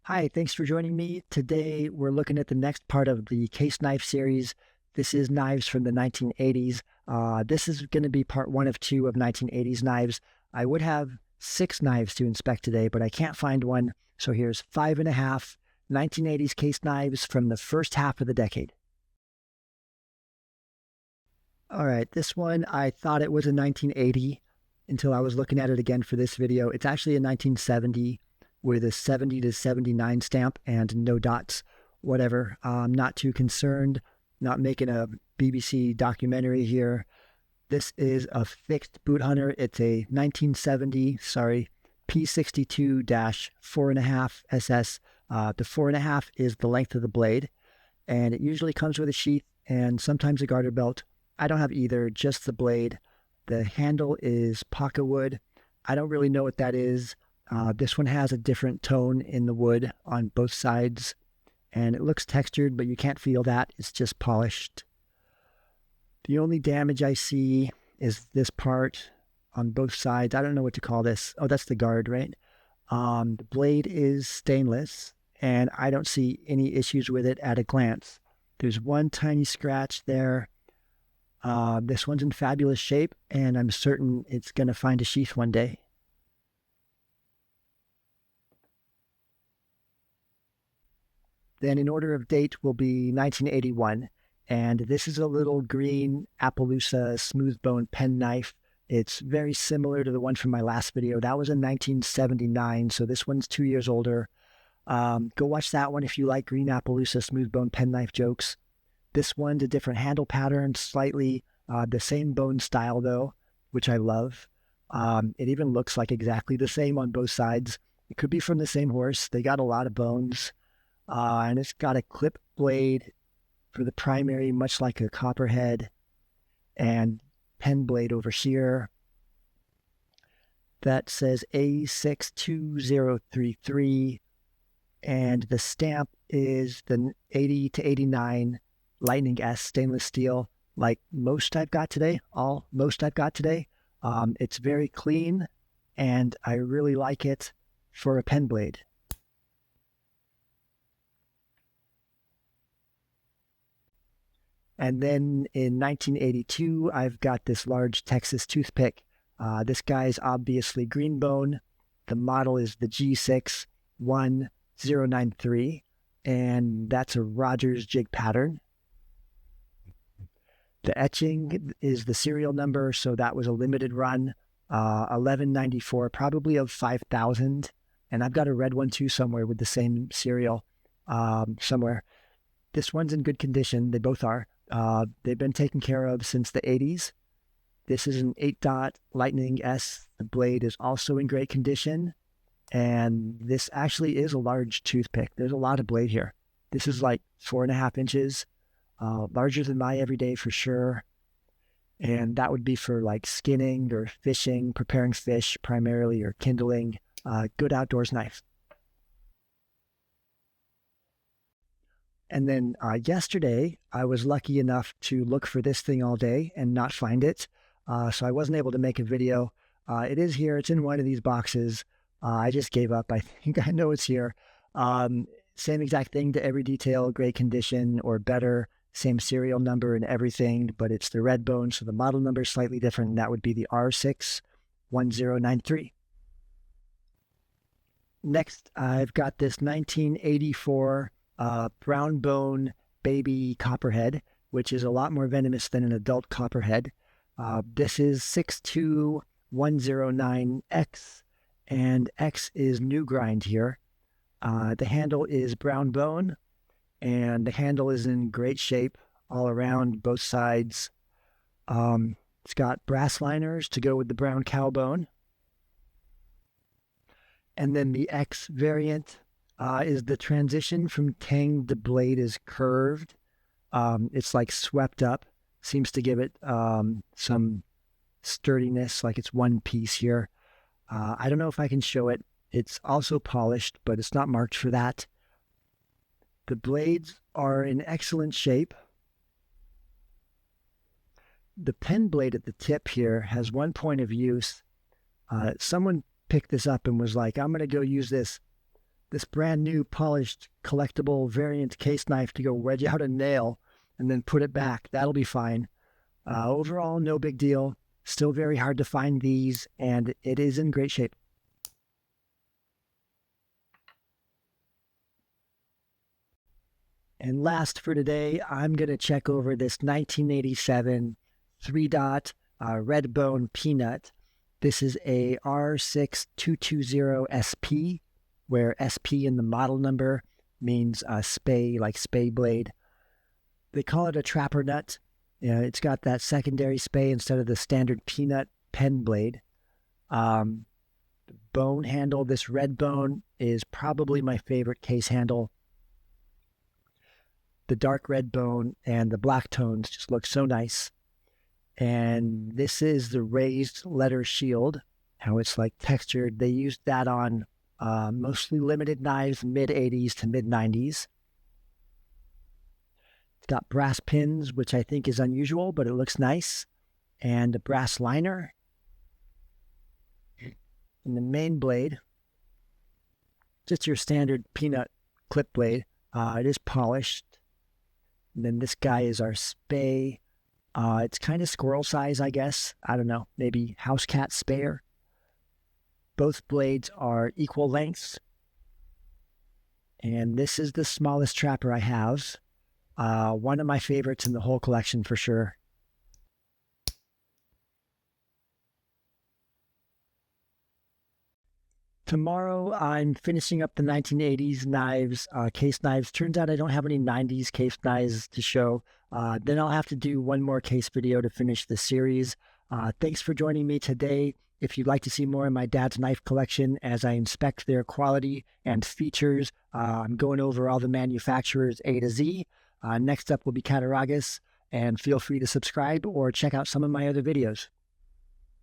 Hi, thanks for joining me. Today we're looking at the next part of the case knife series. This is knives from the 1980s. This is going to be part one of two of 1980s knives. I would have 6 knives to inspect today, but I can't find one. So here's 5.5 1980s case knives from the first half of the decade. All right, this one, I thought it was a 1980 until I was looking at it again for this video. It's actually a 1970 with a 70 to 79 stamp and no dots, whatever. I'm not too concerned, not making a BBC documentary here. This is a fixed boot hunter. It's a 1970, P62-4.5 SS. The 4.5 is the length of the blade, and it usually comes with a sheath and sometimes a garter belt. I don't have either, just the blade. The handle is pocket wood. I don't really know what that is. This one has a different tone in the wood on both sides, and it looks textured, but you can't feel that. It's just polished. The only damage I see is this part on both sides. I don't know what to call this. Oh, that's the guard, right? The blade is stainless, and I don't see any issues with it at a glance. There's one tiny scratch there. This one's in fabulous shape, and I'm certain it's going to find a sheath one day. Then in order of date will be 1981, and this is a little green Appaloosa smooth bone pen knife. It's very similar to the one from my last video. That was in 1979, so this one's 2 years older. Go watch that one if you like green Appaloosa smooth bone pen knife jokes. This one's a different handle pattern, slightly the same bone style though, which I love. It even looks like exactly the same on both sides. It could be from the same horse. They got a lot of bones. And it's got a clip blade for the primary, much like a Copperhead, and pen blade over here that says A62033, and the stamp is the 80 to 89 Lightning S stainless steel, like most I've got today. It's very clean, and I really like it for a pen blade. And then in 1982, I've got this large Texas toothpick. This guy's obviously green bone. The model is the G61093, and that's a Rogers jig pattern. The etching is the serial number, so that was a limited run, 1194, probably of 5,000. And I've got a red one too somewhere with the same serial somewhere. This one's in good condition. They both are. They've been taken care of since the 80s. This is an 8-dot Lightning S. The blade is also in great condition. And this actually is a large toothpick. There's a lot of blade here. This is like 4.5 inches, larger than my everyday for sure. And that would be for like skinning or fishing, preparing fish primarily, or kindling. Good outdoors knife. And then yesterday, I was lucky enough to look for this thing all day and not find it. So I wasn't able to make a video. It is here. It's in one of these boxes. I just gave up. I think I know it's here. Same exact thing to every detail, great condition or better. Same serial number and everything, but it's the red bone, so the model number is slightly different, and that would be the R61093. Next, I've got this 1984 brown bone baby Copperhead, which is a lot more venomous than an adult Copperhead. This is 62109X, and X is new grind here. The handle is brown bone, and the handle is in great shape all around both sides. It's got brass liners to go with the brown cow bone. And then the X variant is the transition from tang to blade is curved. It's like swept up, seems to give it some sturdiness, like it's one piece here. I don't know if I can show it. It's also polished, but it's not marked for that. The blades are in excellent shape. The pen blade at the tip here has one point of use. Someone picked this up and was like, I'm going to go use this this brand new polished collectible variant case knife to go wedge out a nail and then put it back. That'll be fine. Overall, no big deal. Still very hard to find these, and it is in great shape. And last for today, I'm going to check over this 1987 3-dot red bone peanut. This is a R6220 SP, where SP in the model number means spay, like spay blade. They call it a Trappernut. It's got that secondary spay instead of the standard peanut pen blade. Bone handle, this red bone is probably my favorite case handle. The dark red bone and the black tones just look so nice. And this is the raised letter shield, how it's like textured. They used that on mostly limited knives, mid-80s to mid-90s. It's got brass pins, which I think is unusual, but it looks nice. And a brass liner. And the main blade, just your standard peanut clip blade. It is polished. And then this guy is our spay. It's kind of squirrel size, I guess. I don't know, maybe house cat spayer. Both blades are equal lengths. And this is the smallest trapper I have. One of my favorites in the whole collection for sure. Tomorrow, I'm finishing up the 1980s knives, case knives. Turns out I don't have any 90s case knives to show. Then I'll have to do one more case video to finish the series. Thanks for joining me today. If you'd like to see more of my dad's knife collection as I inspect their quality and features, I'm going over all the manufacturers A to Z. Next up will be Cattaraugus, and feel free to subscribe or check out some of my other videos.